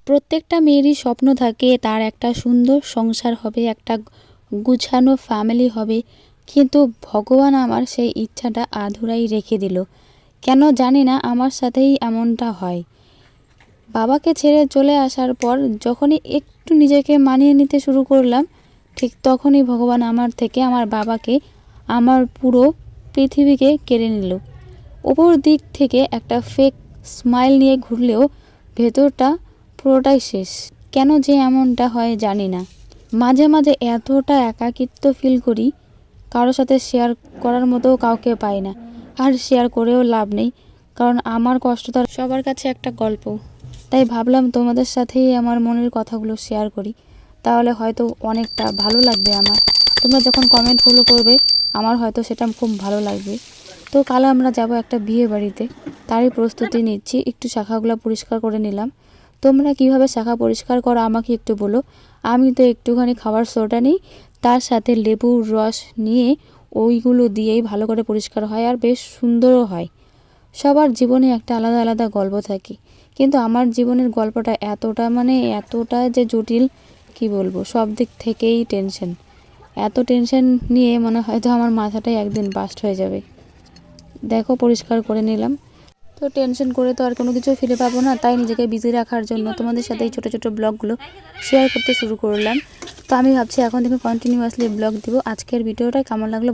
প্রত্যেকটা মেয়েরই স্বপ্ন থাকে তার একটা সুন্দর সংসার হবে, একটা গুছানো ফ্যামিলি হবে, কিন্তু ভগবান আমার সেই ইচ্ছাটা আধুরাই রেখে দিল। কেন জানি না, আমার সাথেই এমনটা হয়। বাবাকে ছেড়ে চলে আসার পর যখনই একটু নিজেকে মানিয়ে নিতে শুরু করলাম, ঠিক তখনই ভগবান আমার থেকে আমার বাবাকে, আমার পুরো পৃথিবীকে কেড়ে নিল। ওপর দিক থেকে একটা ফেক স্মাইল নিয়ে ঘুরলেও ভেতরটা পুরোটাই শেষ। কেন যে এমনটা হয় জানি না। মাঝে মাঝে এতটা একাকিত্ব ফিল করি, কারোর সাথে শেয়ার করার মতো কাউকে পাই না। আর শেয়ার করেও লাভ নেই, কারণ আমার কষ্টটা সবার কাছে একটা গল্প। তাই ভাবলাম তোমাদের সাথেই আমার মনের কথাগুলো শেয়ার করি, তাহলে হয়তো অনেকটা ভালো লাগবে আমার। তোমরা যখন কমেন্টগুলো করবে আমার হয়তো সেটা খুব ভালো লাগবে। তো কাল আমরা যাব একটা বিয়ে বাড়িতে, তারই প্রস্তুতি নিচ্ছি। একটু শাখাগুলো পরিষ্কার করে নিলাম। তোমরা কিভাবে শাখা পরিষ্কার করো আমাকে একটু বলো। আমি তো একটুখানি খাবার সোডা নিই, তার সাথে লেবুর রস নিয়ে ওইগুলো দিয়েই ভালো করে পরিষ্কার হয়, আর বেশ সুন্দরও হয়। সবার জীবনে একটা আলাদা আলাদা গল্প থাকে, কিন্তু আমার জীবনের গল্পটা এতটা যে জটিল, কি বলবো, সব দিক থেকেই টেনশন। এত টেনশন নিয়ে মনে হয়তো আমার মাথাটাই একদিন বাস্ট হয়ে যাবে। দেখো পরিষ্কার করে নিলাম। তো টেনশন করে তো আর কোনো কিছু ফিরে পাবো না, তাই নিজেকে বিজি রাখার জন্য তোমাদের সাথে এই ছোটো ছোটো ব্লগগুলো শেয়ার করতে শুরু করলাম। তো আমি ভাবছি এখন থেকে কন্টিনিউয়াসলি ব্লগ দিব। আজকের ভিডিওটা কেমন লাগলো